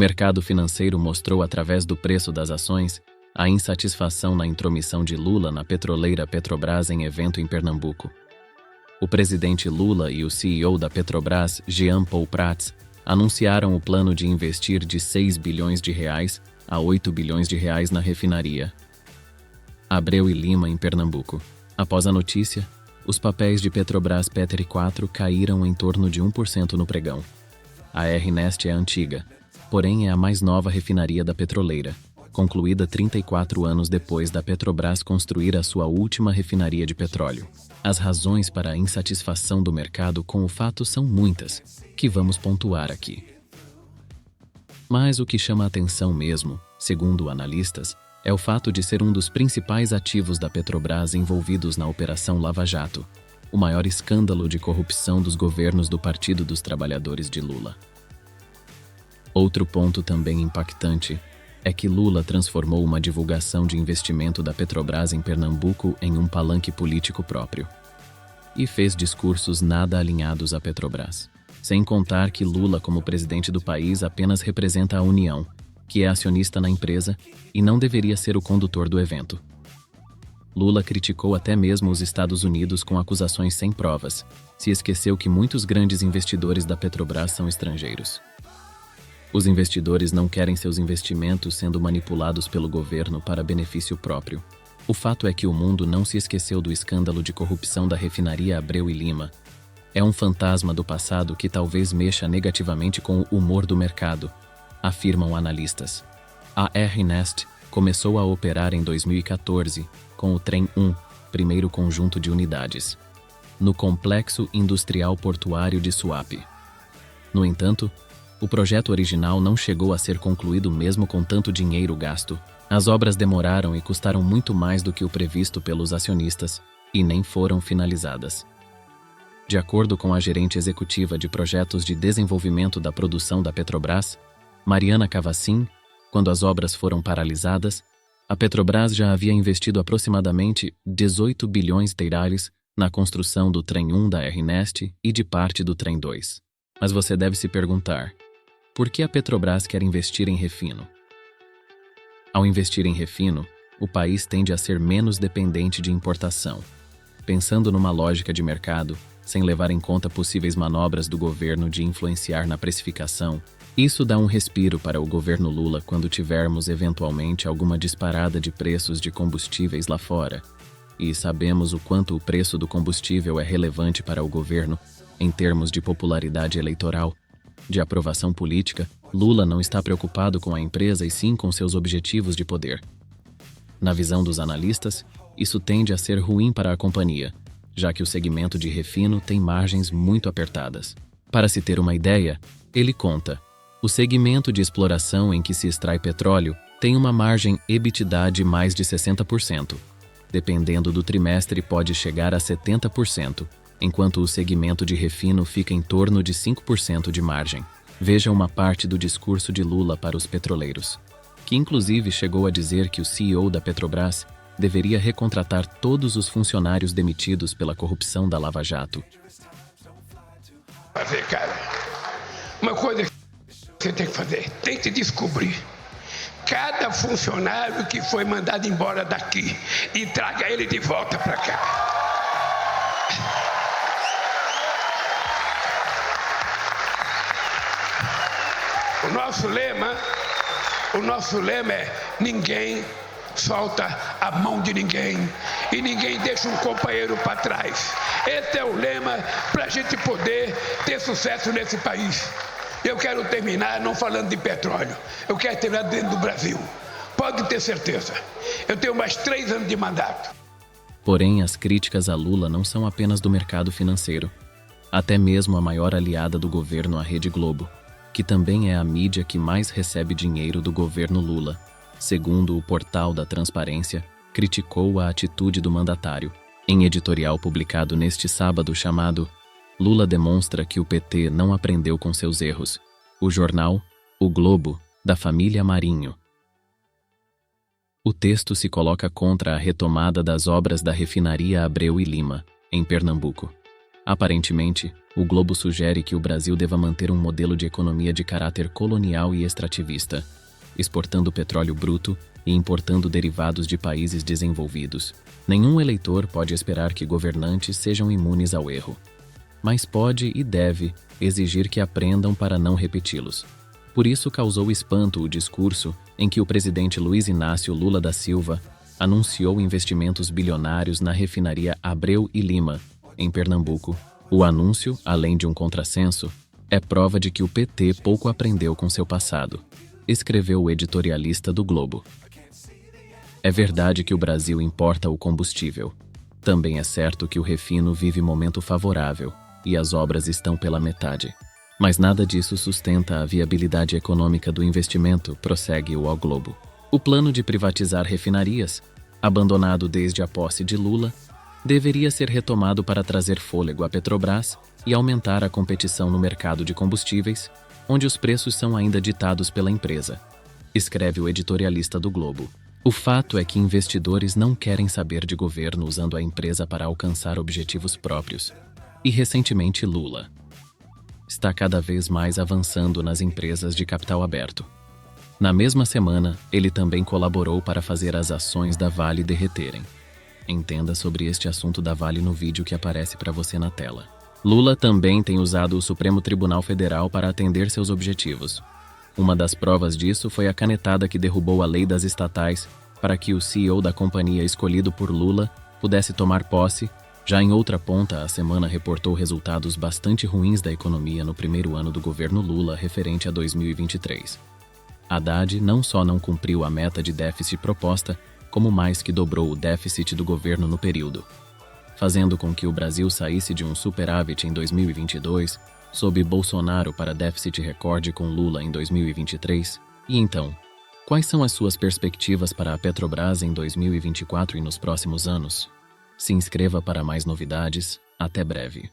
mercado financeiro mostrou através do preço das ações a insatisfação na intromissão de Lula na petroleira Petrobras em evento em Pernambuco. O presidente Lula e o CEO da Petrobras, Jean Paul Prats, anunciaram o plano de investir de 6 bilhões de reais a 8 bilhões de reais na refinaria Abreu e Lima, em Pernambuco. Após a notícia, os papéis de Petrobras Petri 4 caíram em torno de 1% no pregão. A RNEST é antiga, porém é a mais nova refinaria da petroleira, concluída 34 anos depois da Petrobras construir a sua última refinaria de petróleo. As razões para a insatisfação do mercado com o fato são muitas, que vamos pontuar aqui. Mas o que chama a atenção mesmo, segundo analistas, é o fato de ser um dos principais ativos da Petrobras envolvidos na Operação Lava Jato, o maior escândalo de corrupção dos governos do Partido dos Trabalhadores de Lula. Outro ponto também impactante é que Lula transformou uma divulgação de investimento da Petrobras em Pernambuco em um palanque político próprio. E fez discursos nada alinhados à Petrobras. Sem contar que Lula, como presidente do país, apenas representa a União, que é acionista na empresa e não deveria ser o condutor do evento. Lula criticou até mesmo os Estados Unidos com acusações sem provas. Se esqueceu que muitos grandes investidores da Petrobras são estrangeiros. Os investidores não querem seus investimentos sendo manipulados pelo governo para benefício próprio. O fato é que o mundo não se esqueceu do escândalo de corrupção da refinaria Abreu e Lima. É um fantasma do passado que talvez mexa negativamente com o humor do mercado, afirmam analistas. A RNEST começou a operar em 2014 com o Trem 1, primeiro conjunto de unidades, no Complexo Industrial Portuário de Suape. No entanto, o projeto original não chegou a ser concluído mesmo com tanto dinheiro gasto. As obras demoraram e custaram muito mais do que o previsto pelos acionistas e nem foram finalizadas. De acordo com a gerente executiva de projetos de desenvolvimento da produção da Petrobras, Mariana Cavacin, quando as obras foram paralisadas, a Petrobras já havia investido aproximadamente 18 bilhões de reais na construção do Trem 1 da RNEST e de parte do Trem 2. Mas você deve se perguntar, por que a Petrobras quer investir em refino? Ao investir em refino, o país tende a ser menos dependente de importação. Pensando numa lógica de mercado, sem levar em conta possíveis manobras do governo de influenciar na precificação, isso dá um respiro para o governo Lula quando tivermos eventualmente alguma disparada de preços de combustíveis lá fora. E sabemos o quanto o preço do combustível é relevante para o governo em termos de popularidade eleitoral. De aprovação política, Lula não está preocupado com a empresa e sim com seus objetivos de poder. Na visão dos analistas, isso tende a ser ruim para a companhia, já que o segmento de refino tem margens muito apertadas. Para se ter uma ideia, ele conta: o segmento de exploração em que se extrai petróleo tem uma margem EBITDA de mais de 60%. Dependendo do trimestre, pode chegar a 70%, enquanto o segmento de refino fica em torno de 5% de margem. Veja uma parte do discurso de Lula para os petroleiros, que inclusive chegou a dizer que o CEO da Petrobras deveria recontratar todos os funcionários demitidos pela corrupção da Lava Jato. Fazer, cara, uma coisa que você tem que fazer, tente descobrir cada funcionário que foi mandado embora daqui e traga ele de volta para cá. O nosso lema é: ninguém solta a mão de ninguém e ninguém deixa um companheiro para trás. Esse é o lema para a gente poder ter sucesso nesse país. Eu quero terminar não falando de petróleo, eu quero terminar dentro do Brasil. Pode ter certeza, eu tenho mais 3 anos de mandato. Porém, as críticas a Lula não são apenas do mercado financeiro. Até mesmo a maior aliada do governo, a Rede Globo, que também é a mídia que mais recebe dinheiro do governo Lula, segundo o Portal da Transparência, criticou a atitude do mandatário. Em editorial publicado neste sábado chamado "Lula demonstra que o PT não aprendeu com seus erros", o jornal O Globo, da família Marinho. O texto se coloca contra a retomada das obras da refinaria Abreu e Lima, em Pernambuco. Aparentemente, o Globo sugere que o Brasil deva manter um modelo de economia de caráter colonial e extrativista, exportando petróleo bruto e importando derivados de países desenvolvidos. Nenhum eleitor pode esperar que governantes sejam imunes ao erro, mas pode e deve exigir que aprendam para não repeti-los. Por isso causou espanto o discurso em que o presidente Luiz Inácio Lula da Silva anunciou investimentos bilionários na refinaria Abreu e Lima, em Pernambuco. O anúncio, além de um contrassenso, é prova de que o PT pouco aprendeu com seu passado, escreveu o editorialista do Globo. É verdade que o Brasil importa o combustível. Também é certo que o refino vive momento favorável e as obras estão pela metade. Mas nada disso sustenta a viabilidade econômica do investimento, prossegue o Globo. O plano de privatizar refinarias, abandonado desde a posse de Lula, deveria ser retomado para trazer fôlego à Petrobras e aumentar a competição no mercado de combustíveis, onde os preços são ainda ditados pela empresa, escreve o editorialista do Globo. O fato é que investidores não querem saber de governo usando a empresa para alcançar objetivos próprios. E recentemente Lula está cada vez mais avançando nas empresas de capital aberto. Na mesma semana, ele também colaborou para fazer as ações da Vale derreterem. Entenda sobre este assunto da Vale no vídeo que aparece para você na tela. Lula também tem usado o Supremo Tribunal Federal para atender seus objetivos. Uma das provas disso foi a canetada que derrubou a lei das estatais para que o CEO da companhia escolhido por Lula pudesse tomar posse. Já em outra ponta, a semana reportou resultados bastante ruins da economia no primeiro ano do governo Lula referente a 2023. Haddad não só não cumpriu a meta de déficit proposta, como mais que dobrou o déficit do governo no período, fazendo com que o Brasil saísse de um superávit em 2022, sob Bolsonaro para déficit recorde com Lula em 2023. E então, quais são as suas perspectivas para a Petrobras em 2024 e nos próximos anos? Se inscreva para mais novidades. Até breve.